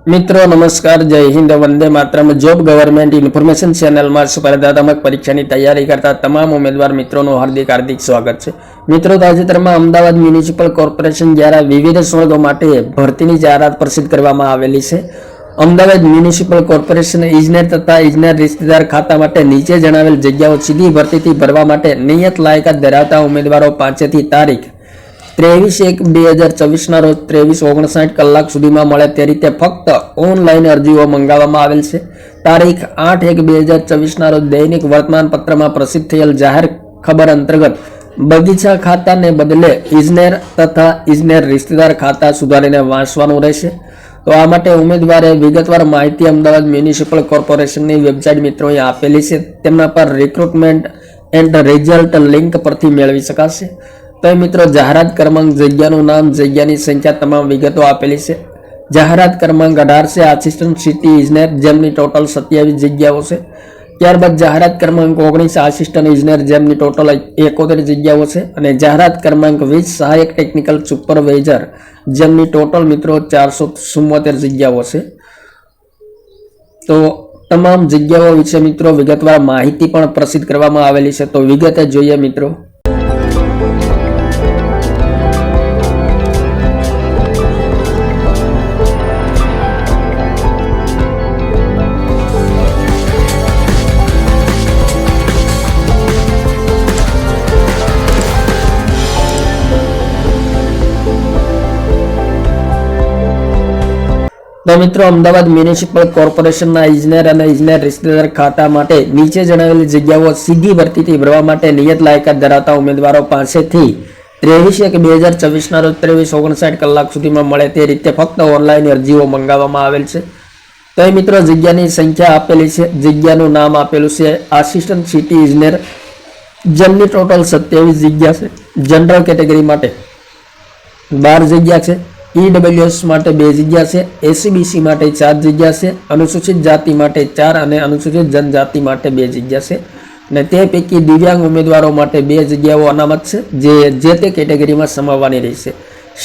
મિત્રો નમસ્કાર, જય Hind, Vande Mataram. Job government information ચેનલમાં સ્પર્ધાત્મક પરીક્ષાની તૈયારી કરતા તમામ ઉમેદવાર મિત્રોનું હાર્દિક સ્વાગત છે. મિત્રો, તાજેતરમાં અમદાવાદ મ્યુનિસિપલ કોર્પોરેશન દ્વારા વિવિધ સંઘો માટે ભરતીની જાહેરાત પ્રસિદ્ધ કરવામાં આવેલી છે. અમદાવાદ મ્યુનિસિપલ કોર્પોરેશન ઇજનેર તથા ઇજનેર રિશ્તેદાર ખાતા માટે નીચે જણાવેલ જગ્યાઓ સીધી ભરતીથી ભરવા માટે નિયત લાયકાત ધરાવતા ઉમેદવારો પાસેથી તારીખ 23/1/2024 રોજ 23:59 કલાક સુધીમાં મળે તે રીતે ફક્ત ઓનલાઈન અરજીઓ મંગાવવામાં આવેલ છે. તારીખ 8/1/2024 રોજ દૈનિક વર્તમાનપત્રમાં પ્રસિદ્ધ થયેલ જાહેર ખબર અંતર્ગત બગીચા ખાતાને બદલે ઇજનેર તથા ઇજનેર રિશ્તેદાર ખાતા સુધારીને વાંચવાનું રહેશે. તો આ માટે ઉમેદવારે વિગતવાર માહિતી અમદાવાદ મ્યુનિસિપલ કોર્પોરેશનની વેબસાઇટ મિત્રોએ આપેલી છે. તેમના પર રિક્રુટમેન્ટ એન્ડ રિઝલ્ટ લિંક પરથી મેળવી શકાશે. તો મિત્રો, જાહેરાત ક્રમાંક, જગ્યાનું નામ, જગ્યાની સંખ્યા, તમામ વિગતો આપેલી છે. જાહેરાત ક્રમાંક 18 છે આસિસ્ટન્ટ સિટી ઇજનેર, જેમની ટોટલ 27 જગ્યાઓ છે. ત્યારબાદ જાહેરાત ક્રમાંક 19 આસિસ્ટન્ટ ઇજનેર, જેમની ટોટલ 71 જગ્યાઓ છે. અને જાહેરાત ક્રમાંક 20 સહાયક ટેકનિકલ સુપરવાઇઝર, જેમની ટોટલ મિત્રો 474 જગ્યાઓ છે. તો તમામ જગ્યાઓ વિશે મિત્રો વિગતવાર માહિતી પણ પ્રસિદ્ધ કરવામાં આવેલી છે. તો વિગતે જોઈએ મિત્રો. તો મિત્રો, અમદાવાદ મ્યુનિસિપલ કોર્પોરેશનના ઇજનેર અને ઇજનેર રિશ્તેદાર ખાતા માટે નીચે જણાવેલી જગ્યાઓ સીધી ભરતીથી ભરવા માટે નિયત લાયકાત ધરાવતા ઉમેદવારો પાસેથી 23/1/2024 રોજ 23:59 કલાક સુધીમાં મળે તે રીતે ફક્ત ઓનલાઈન અરજીઓ મંગાવવામાં આવેલ છે. તો એ મિત્રો, જગ્યાની સંખ્યા આપેલી છે, જગ્યાનું નામ આપેલું છે આસિસ્ટન્ટ સિટી ઇજનેર, જેમની ટોટલ 27 જગ્યા છે. જનરલ કેટેગરી માટે 12 જગ્યા છે. ઈડબ્લ્યુએસ માટે 2 જગ્યા છે. એસસીબીસી માટે 4 જગ્યા છે. અનુસૂચિત જાતિ માટે 4 અને અનુસૂચિત જનજાતિ માટે 2 જગ્યા છે. અને તે પૈકી દિવ્યાંગ ઉમેદવારો માટે 2 જગ્યાઓ અનામત છે, જે તે કેટેગરીમાં સમાવવાની રહેશે.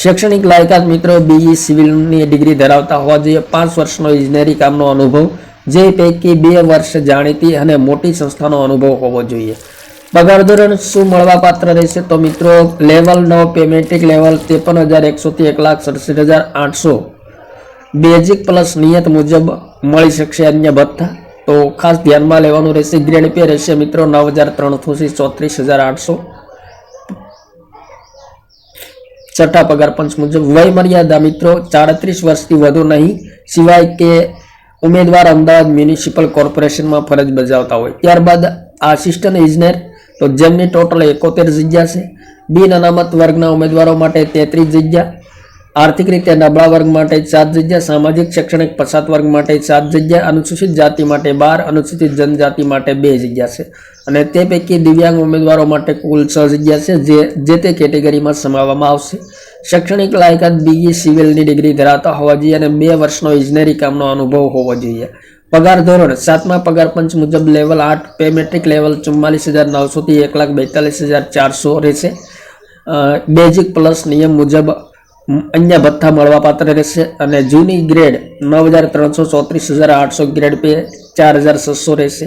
શૈક્ષણિક લાયકાત મિત્રો બીઈ સિવિલની ડિગ્રી ધરાવતા હોવા જોઈએ. 5 વર્ષનો ઇજનેરી કામનો અનુભવ, જે પૈકી 2 વર્ષ જાણીતી અને મોટી સંસ્થાનો અનુભવ હોવો જોઈએ. પગાર ધોરણ શું મળવા પાત્ર રહેશે? તો મિત્રો, લેવલ 9 પે મેટ્રિક લેવલ 53,100 થી 1,67,800 બેઝિક પ્લસ નિયત મુજબ મળી શકશે. અન્ય ભથ્થા તો ખાસ ધ્યાનમાં લેવાનું રહેશે. ગ્રેડ પે રહેશે મિત્રો 9,300 થી 34,800 છઠ્ઠા પગાર પંચ મુજબ. વય મર્યાદા મિત્રો 34 વર્ષથી વધુ નહીં, સિવાય કે ઉમેદવાર અમદાવાદ મ્યુનિસિપલ કોર્પોરેશનમાં ફરજ બજાવતા હોય. ત્યારબાદ આસિસ્ટન્ટ ઇજનેર, તો જેમની ટોટલ 71 જગ્યા છે. બિન અનામત વર્ગના ઉમેદવારો માટે 33 જગ્યા, આર્થિક રીતે નબળા વર્ગ માટે 4 જગ્યા, સામાજિક શૈક્ષણિક પછાત વર્ગ માટે 4 જગ્યા, અનુસૂચિત જાતિ માટે 12, અનુસૂચિત જનજાતિ માટે 2 જગ્યા છે. અને તે પૈકી દિવ્યાંગ ઉમેદવારો માટે કુલ 6 જગ્યા છે, જે તે કેટેગરીમાં સમાવવામાં આવશે. શૈક્ષણિક લાયકાત બીઈ સિવિલની ડિગ્રી ધરાવતા હોવા જોઈએ અને 2 વર્ષનો ઇજનેરી કામનો અનુભવ હોવો જોઈએ. પગાર ધોરણ 7મા પગાર પંચ મુજબ લેવલ 8 પે મેટ્રિક લેવલ 44,900 થી 1,42,400 રહેશે. બેઝિક પ્લસ નિયમ મુજબ અન્ય ભથ્થા મળવા પાત્ર રહેશે. અને જૂની ગ્રેડ 9,334,800 ગ્રેડ પે 4,600 રહેશે.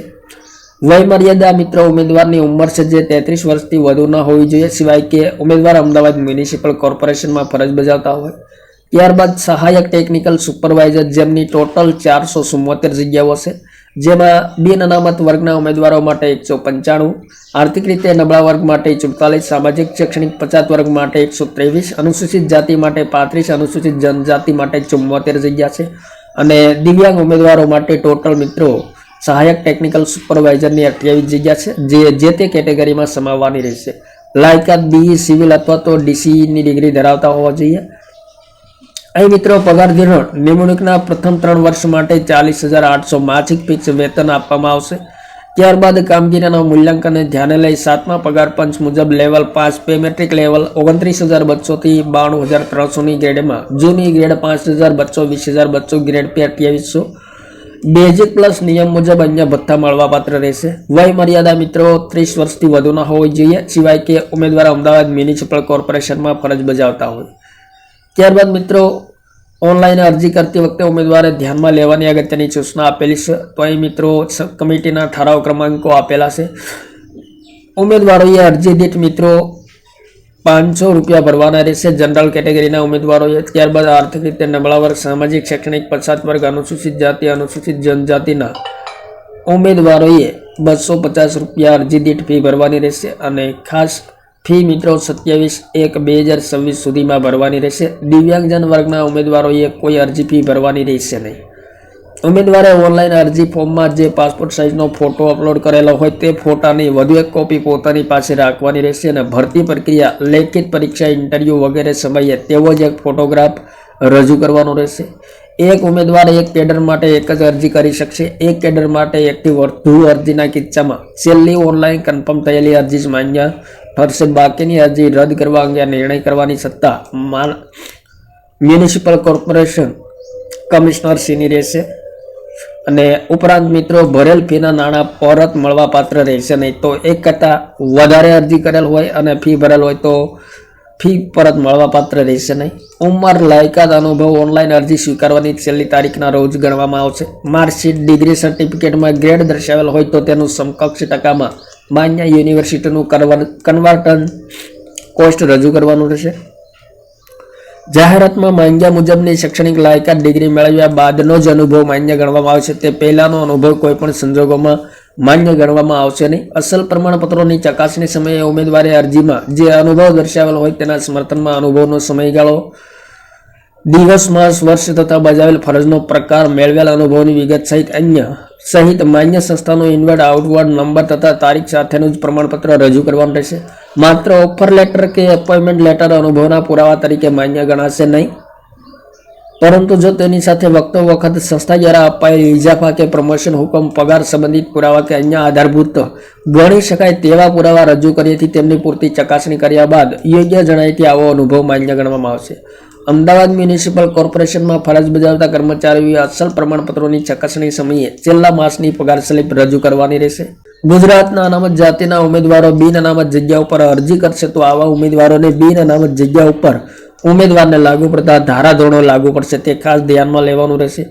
વય મર્યાદા મિત્રો ઉમેદવારની ઉંમર છે જે 33 વર્ષથી વધુ ન હોવી જોઈએ, સિવાય કે ઉમેદવાર અમદાવાદ મ્યુનિસિપલ કોર્પોરેશનમાં ફરજ બજાવતા હોય. ત્યારબાદ સહાયક ટેકનિકલ સુપરવાઇઝર, જેમની ટોટલ 474 જગ્યાઓ છે, જેમાં બિન અનામત વર્ગના ઉમેદવારો માટે 195, આર્થિક રીતે નબળા વર્ગ માટે 44, સામાજિક શૈક્ષણિક પછાત વર્ગ માટે 123, અનુસૂચિત જાતિ માટે 35, અનુસૂચિત જનજાતિ માટે 74 જગ્યા છે. અને દિવ્યાંગ ઉમેદવારો માટે ટોટલ મિત્રો સહાયક ટેકનિકલ સુપરવાઇઝરની 28 જગ્યા છે, જે તે કેટેગરીમાં સમાવવાની રહેશે. લાયકાત બીઈ સિવિલ અથવા તો ડીસીની ડિગ્રી ધરાવતા હોવા જોઈએ. અહીં મિત્રો, પગાર ધોરણ નિમણૂકના પ્રથમ 3 વર્ષ માટે 40,800 માસિક ફિક્સ વેતન આપવામાં આવશે. ત્યારબાદ કામગીરીના મૂલ્યાંકનને ધ્યાને લઈ 7મા પગાર પંચ મુજબ લેવલ 5 પે મેટ્રિક લેવલ 29,200 થી 92,300 ની ગ્રેડમાં, જૂની grade 5,200, 20,200 grade pay 2800. Basic plus નિયમ મુજબ અન્ય ભથ્થા મળવા પાત્ર રહેશે. વય મર્યાદા મિત્રો 30 વર્ષથી વધુ ન હોવી જોઈએ, સિવાય કે ઉમેદવાર અમદાવાદ મ્યુનિસિપલ કોર્પોરેશનમાં ફરજ બજાવતા હોય. ત્યારબાદ મિત્રો ઓનલાઈન અરજી કરતી વખતે ઉમેદવારે ધ્યાનમાં લેવાની અગત્યની સૂચના આપેલી છે. તો અહીં મિત્રો કમિટીના ઠરાવ ક્રમાંકો આપેલા છે. ઉમેદવારોએ અરજી દીઠ મિત્રો 500 રૂપિયા ભરવાના રહેશે જનરલ કેટેગરીના ઉમેદવારોએ. ત્યારબાદ આર્થિક રીતે નબળા વર્ગ, સામાજિક શૈક્ષણિક પછાત વર્ગ, અનુસૂચિત જાતિ, અનુસૂચિત જનજાતિના ઉમેદવારોએ 250 રૂપિયા અરજી દીઠ ફી ભરવાની રહેશે અને ખાસ ફી મિત્રો 27/1/2026 સુધીમાં ભરવાની રહેશે. દિવ્યાંગજન વર્ગના ઉમેદવારોએ કોઈ અરજી ફી ભરવાની રહેશે નહીં. ઉમેદવારે ઓનલાઈન અરજી ફોર્મમાં જે પાસપોર્ટ સાઇઝનો ફોટો અપલોડ કરેલો હોય તે ફોટાની વધુ એક કોપી પોતાની પાસે રાખવાની રહેશે અને ભરતી પ્રક્રિયા, લેખિત પરીક્ષા, ઇન્ટરવ્યૂ વગેરે સમયે તેવો જ એક ફોટોગ્રાફ રજૂ કરવાનો રહેશે. એક ઉમેદવાર એક કેડર માટે એક જ અરજી કરી શકશે. એક કેડર માટે એકથી વધુ અરજીના કિસ્સામાં છેલ્લી ઓનલાઈન કન્ફર્મ થયેલી અરજી જ માન્ય ઠરશે. બાકીની અરજી રદ કરવા અંગે નિર્ણય કરવાની સત્તા મ્યુનિસિપલ કોર્પોરેશન કમિશનરશ્રીની રહેશે. અને ઉપરાંત મિત્રો ભરેલ ફીના નાણાં પરત મળવા પાત્ર રહેશે નહીં. તો એક કરતાં વધારે અરજી કરેલ હોય અને ફી ભરેલ હોય તો ફી પરત મળવા પાત્ર રહેશે નહીં. ઉંમર, લાયકાત, અનુભવ ઓનલાઈન અરજી સ્વીકારવાની છેલ્લી તારીખના રોજ ગણવામાં આવશે. માર્કશીટ, ડિગ્રી સર્ટિફિકેટમાં ગ્રેડ દર્શાવેલ હોય તો તેનું સમકક્ષ ટકામાં માન્ય યુનિવર્સિટીનું કન્વર્ટન કોસ્ટ રજૂ કરવાનું રહેશે. જાહેરાતમાં માંગ્યા મુજબની શૈક્ષણિક લાયકાત ડિગ્રી મેળવ્યા બાદનો જ અનુભવ માન્ય ગણવામાં આવશે. તે પહેલાનો અનુભવ કોઈપણ સંજોગોમાં માન્ય ગણવામાં આવશે નહીં. અસલ પ્રમાણપત્રોની ચકાસણી સમયે ઉમેદવારે અરજીમાં જે અનુભવ દર્શાવેલ હોય તેના સમર્થનમાં અનુભવનો સમયગાળો, દિવસ, માસ, વર્ષ તથા બજાવેલ ફરજનો પ્રકાર, મેળવેલ અનુભવની વિગત સહિત માન્ય સંસ્થાનો ઇનવર્ડ આઉટવર્ડ નંબર તથા તારીખ સાથેનું જ પ્રમાણપત્ર રજૂ કરવાનું રહેશે. માત્ર ઓફર લેટર કે એપોઇન્ટમેન્ટ લેટર અનુભવના પુરાવા તરીકે માન્ય ગણાશે નહીં, પરંતુ જો તેની સાથે વખતો વખત સંસ્થા દ્વારા અપાયેલ ઇજાફા કે પ્રમોશન હુકમ, પગાર સંબંધિત પુરાવા કે અન્ય આધારભૂત ગણી શકાય તેવા પુરાવા રજૂ કર્યાથી તેમની પૂરતી ચકાસણી કર્યા બાદ યોગ્ય જણાયથી આવો અનુભવ માન્ય ગણવામાં આવશે. અમદાવાદ મ્યુનિસિપલ કોર્પોરેશનમાં ફરજ બજાવતા કર્મચારીઓએ અસલ પ્રમાણપત્રોની ચકાસણી સમયે છેલ્લા માસની પગાર સ્લિપ રજૂ કરવાની રહેશે. ગુજરાતના અનામત જાતિના ઉમેદવારો બિન અનામત જગ્યા ઉપર અરજી કરશે તો આવા ઉમેદવારોને બિન અનામત જગ્યા ઉપર ઉમેદવારને લાગુ પડતા ધારાધોરણો લાગુ પડશે, તે ખાસ ધ્યાનમાં લેવાનું રહેશે.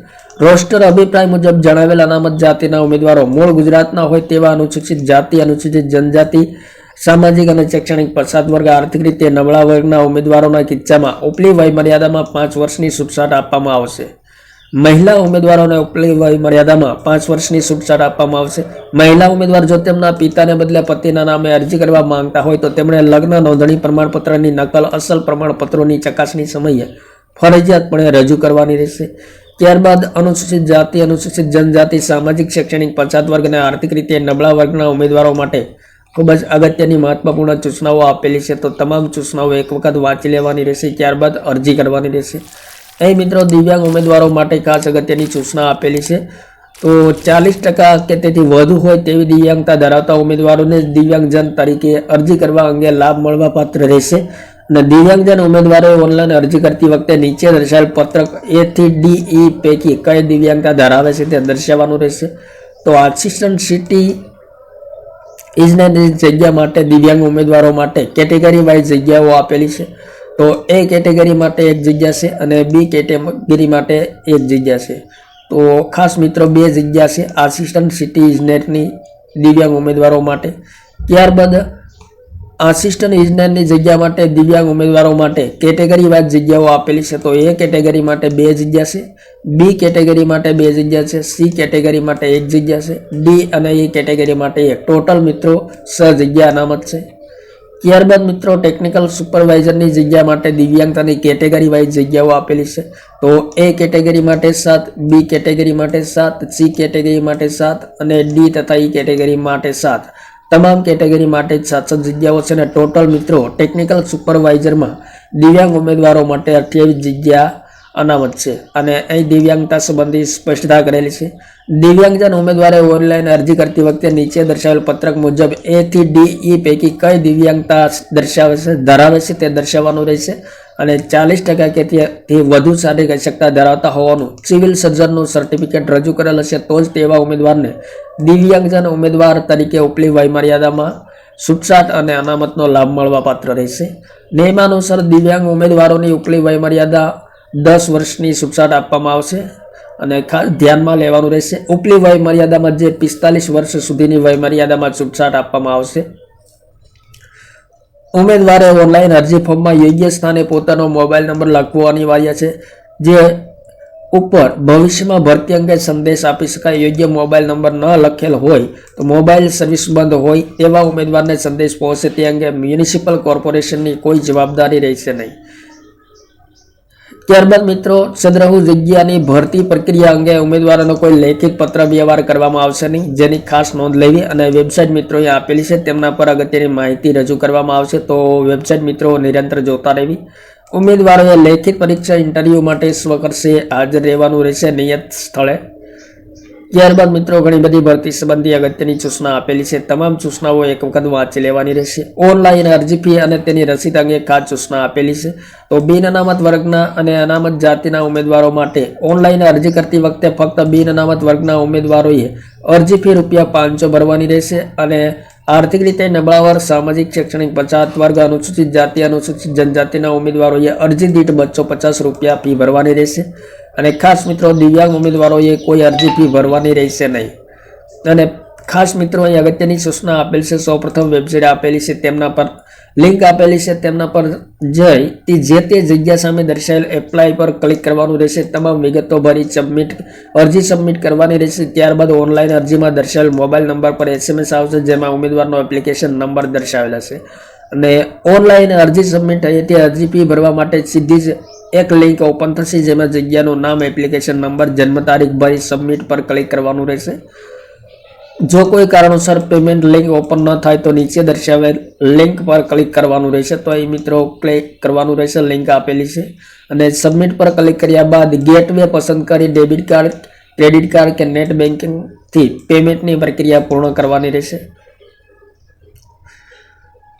રોસ્ટર અભિપ્રાય મુજબ જણાવેલ અનામત જાતિના ઉમેદવારો મૂળ ગુજરાતના હોય તેવા અનુસૂચિત જાતિ, અનુસૂચિત જનજાતિ, સામાજિક અને શૈક્ષણિક પછાત વર્ગ, આર્થિક રીતે નબળા વર્ગના ઉમેદવારોના કિસ્સામાં ઉપલી વય મર્યાદામાં 5 વર્ષની છૂટછાટ આપવામાં આવશે. મહિલા ઉમેદવારોને ઉપલી વય મર્યાદામાં 5 વર્ષની છૂટછાટ આપવામાં આવશે. મહિલા ઉમેદવાર જો તેમના પિતાને બદલે પતિના નામે અરજી કરવા માંગતા હોય તો તેમણે લગ્ન નોંધણી પ્રમાણપત્રની નકલ અસલ પ્રમાણપત્રોની ચકાસણી સમયે ફરજિયાતપણે રજૂ કરવાની રહેશે. ત્યારબાદ અનુસૂચિત જાતિ, અનુસૂચિત જનજાતિ, સામાજિક શૈક્ષણિક પછાત વર્ગ અને આર્થિક રીતે નબળા વર્ગના ઉમેદવારો માટે ખૂબ જ અગત્યની મહત્વપૂર્ણ સૂચનાઓ આપેલી છે. તો તમામ સૂચનાઓ એક વખત વાંચી લેવાની રહેશે, ત્યારબાદ અરજી કરવાની રહેશે. અહીં મિત્રો દિવ્યાંગ ઉમેદવારો માટે ખાસ અગત્યની સૂચના આપેલી છે. તો 40% કે તેથી વધુ હોય તેવી દિવ્યાંગતા ધરાવતા ઉમેદવારોને દિવ્યાંગજન તરીકે અરજી કરવા અંગે લાભ મળવા પાત્ર રહેશે. અને દિવ્યાંગજન ઉમેદવારોએ ઓનલાઈન અરજી કરતી વખતે નીચે દર્શાવેલ પત્રક A થી D, E પૈકી કઈ દિવ્યાંગતા ધરાવે છે તે દર્શાવવાનું રહેશે. તો આસિસ્ટન્ટ સિટી ઇજનેરની જગ્યા માટે દિવ્યાંગ ઉમેદવારો માટે કેટેગરી વાઇઝ જગ્યાઓ આપેલી છે. તો A કેટેગરી માટે એક જગ્યા છે અને B કેટેગરી માટે એક જગ્યા છે. તો ખાસ મિત્રો 2 જગ્યા છે આસિસ્ટન્ટ સિટી ઇજનેરની દિવ્યાંગ ઉમેદવારો માટે. ત્યારબાદ આસિસ્ટન્ટ ઇજનેરની જગ્યા માટે દિવ્યાંગ ઉમેદવારો માટે કેટેગરી વાઇઝ જગ્યાઓ આપેલી છે. તો A કેટેગરી માટે 2 જગ્યા છે, B કેટેગરી માટે 2 જગ્યા છે, C કેટેગરી માટે 1 જગ્યા છે, D અને E કેટેગરી માટે 1. ટોટલ મિત્રો 6 જગ્યા અનામત છે. ત્યારબાદ મિત્રો ટેકનિકલ સુપરવાઇઝરની જગ્યા માટે દિવ્યાંગતાની કેટેગરી વાઇઝ જગ્યાઓ આપેલી છે. તો A કેટેગરી માટે 7, B કેટેગરી માટે 7, C કેટેગરી માટે 7 અને D તથા E કેટેગરી માટે 7. તમામ કેટેગરી માટે 7 જગ્યાઓ છે અને ટોટલ મિત્રો ટેકનિકલ સુપરવાઇઝરમાં દિવ્યાંગ ઉમેદવારો માટે 28 જગ્યા અનામત છે. અને અહીં દિવ્યાંગતા સંબંધી સ્પષ્ટતા કરેલી છે. દિવ્યાંગજન ઉમેદવારે ઓનલાઈન અરજી કરતી વખતે નીચે દર્શાવેલ પત્રક મુજબ A થી D, E પૈકી કઈ દિવ્યાંગતા ધરાવે છે તે દર્શાવવાનું રહેશે. અને 40% કે તેથી વધુ શારીરિક અશક્તતા ધરાવતા હોવાનું સિવિલ સર્જનનું સર્ટિફિકેટ રજૂ કરેલ હશે તો જ તેવા ઉમેદવારને દિવ્યાંગજન ઉમેદવાર તરીકે ઉપલી વય મર્યાદામાં છૂટછાટ અને અનામતનો લાભ મળવા પાત્ર રહેશે. નિયમાનુસાર દિવ્યાંગ ઉમેદવારોની ઉપલી વય મર્યાદા 10 વર્ષની છૂટછાટ આપવામાં આવશે અને ખાસ ધ્યાનમાં લેવાનું રહેશે. ઉપલી વય મર્યાદામાં જે 45 વર્ષ સુધીની વય મર્યાદામાં છૂટછાટ આપવામાં આવશે. ઉમેદવારે ઓનલાઈન અરજી ફોર્મમાં યોગ્ય સ્થાને પોતાનો મોબાઈલ નંબર લખવો અનિવાર્ય છે. જે ઉપર ભવિષ્યમાં ભરતી અંગે સંદેશ આપી શકાય. યોગ્ય મોબાઈલ નંબર ન લખેલ હોય તો મોબાઈલ સર્વિસ બંધ હોય તેવા ઉમેદવારને સંદેશ પહોંચે તે અંગે મ્યુનિસિપલ કોર્પોરેશનની કોઈ જવાબદારી રહેશે નહીં. ત્યારબાદ મિત્રો સદરહુ જગ્યાની ભરતી પ્રક્રિયા અંગે ઉમેદવારોનો કોઈ લેખિત પત્ર વ્યવહાર કરવામાં આવશે નહીં, જેની ખાસ નોંધ લેવી. અને વેબસાઇટ મિત્રો અહીંયા આપેલી છે, તેમના પર અગત્યની માહિતી રજૂ કરવામાં આવશે, તો વેબસાઇટ મિત્રો નિરંતર જોતા રહેવી. ઉમેદવારોએ લેખિત પરીક્ષા ઇન્ટરવ્યુ માટે સ્વખર્ચે હાજર રહેવાનું રહેશે નિયત સ્થળે. ત્યારબાદ મિત્રો ઘણી બધી ભરતી સંબંધી અગત્યની સૂચના આપેલી છે. તમામ સૂચનાઓ એક વખત વાંચી લેવાની રહેશે. ઓનલાઈન અરજી ફી અને તેની રસીદ અંગે ખાસ સૂચના આપેલી છે. તો બિન અનામત વર્ગના અને અનામત જાતિના ઉમેદવારો માટે ઓનલાઈન અરજી કરતી વખતે ફક્ત બિન અનામત વર્ગના ઉમેદવારોએ અરજી ફી ₹500 ભરવાની રહેશે અને આર્થિક રીતે નબળા વર્ગ, સામાજિક શૈક્ષણિક પછાત વર્ગ, અનુસૂચિત જાતિ, અનુસૂચિત જનજાતિના ઉમેદવારોએ અરજી દીઠ ₹250 ફી ભરવાની રહેશે. અને ખાસ મિત્રો દિવ્યાંગ ઉમેદવારોએ કોઈ અરજી ફી ભરવાની રહેશે નહીં. અને ખાસ મિત્રો અહીં અગત્યની સૂચના આપેલ છે. સૌપ્રથમ વેબસાઇટ આપેલી છે, તેમના પર લિંક આપેલી છે, તેમના પર જઈ જે તે જગ્યા સામે દર્શાવેલ એપ્લાય પર ક્લિક કરવાનું રહેશે. તમામ વિગતો ભરી અરજી સબમિટ કરવાની રહેશે. ત્યારબાદ ઓનલાઈન અરજીમાં દર્શાવેલ મોબાઈલ નંબર પર SMS આવશે, જેમાં ઉમેદવારનો એપ્લિકેશન નંબર દર્શાવેલ હશે. અને ઓનલાઈન અરજી સબમિટ થયેથી અરજી ફી ભરવા માટે સીધી જ એક લિંક ઓપન થશે, જેમાં જગ્યાનું નામ, એપ્લિકેશન નંબર, જન્મ તારીખ ભરી સબમિટ પર ક્લિક કરવાનું રહેશે. જો કોઈ કારણોસર પેમેન્ટ લિંક ઓપન ન થાય તો નીચે દર્શાવેલ લિંક પર ક્લિક કરવાનું રહેશે. તો અહીં મિત્રો ક્લિક કરવાનું રહેશે, લિંક આપેલી છે. અને સબમિટ પર ક્લિક કર્યા બાદ ગેટવે પસંદ કરી ડેબિટ કાર્ડ, ક્રેડિટ કાર્ડ કે નેટ બેન્કિંગથી પેમેન્ટની પ્રક્રિયા પૂર્ણ કરવાની રહેશે.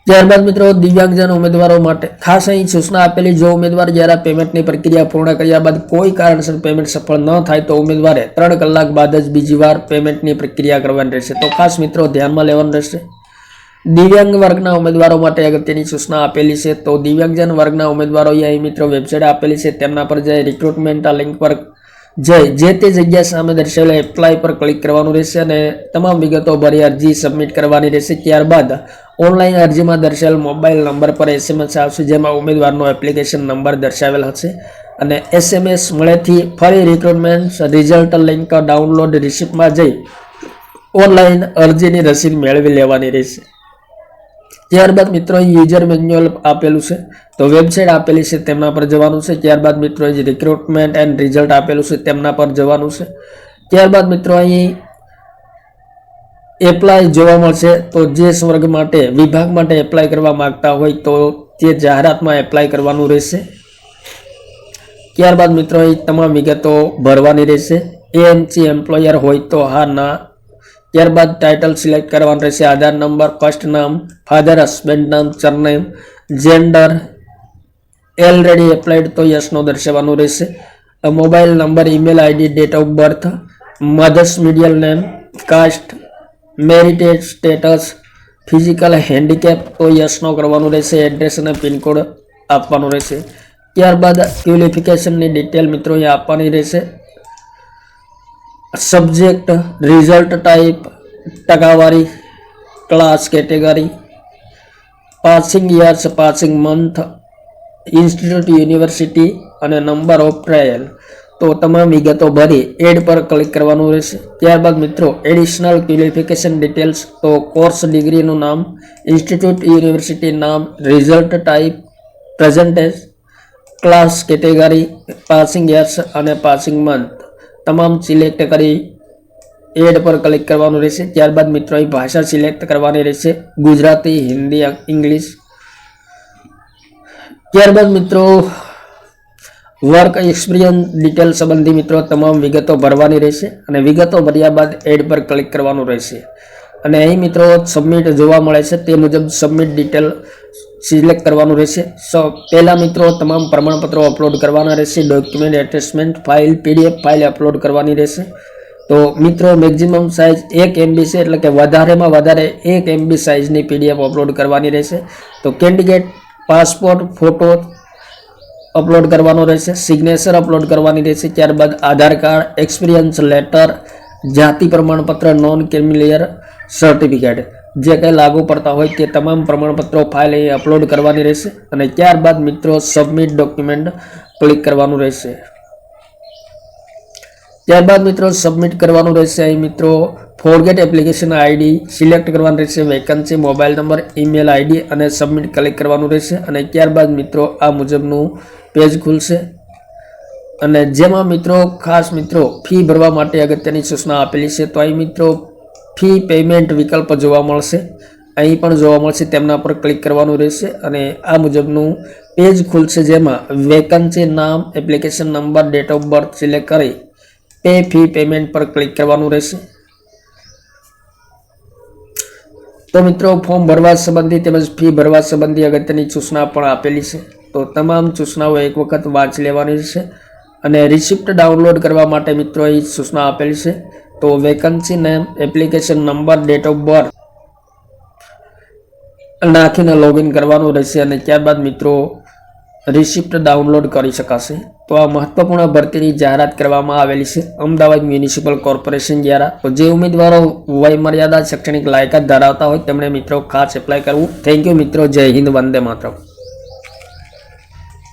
ત્યારબાદ મિત્રો દિવ્યાંગજન ઉમેદવારો માટે ખાસ અહીં સૂચના આપેલી. જો ઉમેદવાર જ્યારે પેમેન્ટની પ્રક્રિયા પૂર્ણ કર્યા બાદ કોઈ કારણસર પેમેન્ટ સફળ ન થાય તો ઉમેદવારે 3 કલાક બાદ જ બીજી વાર પેમેન્ટની પ્રક્રિયા કરવાની રહેશે. તો ખાસ મિત્રો ધ્યાનમાં લેવાનું રહેશે. દિવ્યાંગ વર્ગના ઉમેદવારો માટે અગત્યની સૂચના આપેલી છે. તો દિવ્યાંગજન વર્ગના ઉમેદવારોએ અહીં મિત્રો વેબસાઇટ આપેલી છે, તેમના પર જઈ રિક્રુટમેન્ટ લિંક પર જઈ જે તે જગ્યા સામે દર્શાવેલ એપ્લાય પર ક્લિક કરવાનું રહેશે અને તમામ વિગતો ભરી અરજી સબમિટ કરવાની રહેશે. ત્યારબાદ ઓનલાઈન અરજીમાં દર્શાવેલ મોબાઈલ નંબર પર SMS આવશે, જેમાં ઉમેદવારનો એપ્લિકેશન નંબર દર્શાવેલ હશે. અને SMS મળેથી ફરી રિક્રુટમેન્ટ રિઝલ્ટ લિંક ડાઉનલોડ રિસિપ્ટમાં જઈ ઓનલાઈન અરજીની રસીદ મેળવી લેવાની રહેશે. ત્યારબાદ મિત્રો યુઝર મેન્યુઅલ આપેલું છે, તો વેબસાઇટ આપેલી છે, તેમના પર જવાનું છે. ત્યારબાદ મિત્રો રિક્રુટમેન્ટ એન્ડ રિઝલ્ટ આપેલું છે, તેમના પર જવાનું છે. ત્યારબાદ મિત્રો અહીં એપ્લાય જોવા મળશે. તો જે વર્ગ માટે વિભાગ માટે એપ્લાય કરવા માંગતા હોય તો તે જાહેરાતમાં એપ્લાય કરવાનું રહેશે. ત્યારબાદ મિત્રો અહીં તમામ વિગતો ભરવાની રહેશે. AMC એમ્પ્લોયર હોય તો હા, ના. ત્યારબાદ ટાઇટલ સિલેક્ટ કરવાનું રહેશે. આધાર નંબર, ફર્સ્ટ નામ, ફાધર, હસબન્ડ નામ, સરનેમ, જેન્ડર ઓલરેડી એપ્લાઇડ તો યસનો દર્શાવવાનું રહેશે. Mobile number, email ID, date of birth, mother's maiden name, caste, marital status, physical handicap તો યસનો કરવાનું રહેશે. એડ્રેસ અને પિનકોડ આપવાનું રહેશે. ત્યારબાદ ક્વોલિફિકેશનની ડિટેલ મિત્રો અહીંયા આપવાની રહેશે. સબ્જેક્ટ, રિઝલ્ટ ટાઈપ, ટકાવારી, class, category, passing years, passing month, institute, university અને નંબર ઓફ ટ્રાયલ તો તમામ વિગતો ભરી એડ પર ક્લિક કરવાનું રહેશે. ત્યારબાદ મિત્રો એડિશનલ ક્વોલિફિકેશન ડિટેલ્સ તો કોર્સ, ડિગ્રીનું નામ, ઇન્સ્ટિટ્યૂટ, યુનિવર્સિટી નામ, result type, percentage, class, category, passing years અને પાસિંગ મંથ તમામ સિલેક્ટ કરી એડ પર ક્લિક કરવાનું રહેશે. ત્યારબાદ મિત્રો અહીં ભાષા સિલેક્ટ કરવાની રહેશે, ગુજરાતી, હિન્દી, ઇંગ્લિશ. ત્યારબાદ મિત્રો વર્ક એક્સપિરિયન્સ ડિટેલ સંબંધી મિત્રો તમામ વિગતો ભરવાની રહેશે અને વિગતો ભર્યા બાદ એડ પર ક્લિક કરવાનું રહેશે. અને અહીં મિત્રો સબમિટ જોવા મળે છે, તે મુજબ સબમિટ ડિટેલ સિલેક્ટ કરવાનું રહેશે. પહેલા મિત્રો તમામ પ્રમાણપત્રો અપલોડ કરવાના રહેશે. Document, attachment file, PDF file upload કરવાની રહેશે. તો મિત્રો મેક્સિમમ સાઇઝ 1 MB છે, એટલે કે વધારેમાં વધારે 1 MB સાઇઝની PDF અપલોડ કરવાની રહેશે. તો કેન્ડિડેટ પાસપોર્ટ ફોટો અપલોડ કરવાનો રહેશે, સિગ્નેચર અપલોડ કરવાની રહેશે, ત્યારબાદ આધાર કાર્ડ, એક્સપિરિયન્સ લેટર, જાતિ પ્રમાણપત્ર, નોન ક્રિમિલિયર સર્ટિફિકેટ જે કંઈ લાગુ પડતા હોય તે તમામ પ્રમાણપત્રો ફાઇલ અહીં અપલોડ કરવાની રહેશે અને ત્યારબાદ મિત્રો સબમિટ ડોક્યુમેન્ટ ક્લિક કરવાનું રહેશે। ત્યારબાદ મિત્રો સબમિટ કરવાનું રહેશે। અહીં મિત્રો ફોરગેટ એપ્લિકેશન આઈડી સિલેક્ટ કરવાનું રહેશે, vacancy, mobile number, email ID અને સબમિટ ક્લિક કરવાનું રહેશે અને ત્યારબાદ મિત્રો આ મુજબનું પેજ ખુલશે અને જેમાં મિત્રો ખાસ મિત્રો ફી ભરવા માટે અગત્યની સૂચના આપેલી છે। તો અહીં મિત્રો ફી પેમેન્ટ વિકલ્પ જોવા મળશે, અહીં પણ જોવા મળશે, તેમના પર ક્લિક કરવાનું રહેશે અને આ મુજબનું પેજ ખુલશે જેમાં વેકન્સી, નામ, application number, date of birth select કરી પે ફી પેમેન્ટ પર ક્લિક કરવાનું રહેશે। તો મિત્રો ફોર્મ ભરવા સંબંધી તેમજ ફી ભરવા સંબંધી અગત્યની સૂચના પણ આપેલી છે, તો તમામ સૂચનાઓ એક વખત વાંચી લેવાની છે અને રિસિપ્ટ ડાઉનલોડ કરવા માટે મિત્રો અહીં સૂચના આપેલી છે। તો vacancy name, application number, date of birth નાખીને લોગિન કરવાનું રહેશે અને ત્યારબાદ મિત્રો રિસિપ્ટ ડાઉનલોડ કરી શકાશે। તો આ મહત્વપૂર્ણ ભરતીની જાહેરાત કરવામાં આવેલી છે અમદાવાદ મ્યુનિસિપલ કોર્પોરેશન દ્વારા। તો જે ઉમેદવારો વય મર્યાદા, શૈક્ષણિક લાયકાત ધરાવતા હોય તેમણે મિત્રો ખાસ એપ્લાય કરવું। થેન્ક યુ મિત્રો, જય હિન્દ, વંદે માતરમ।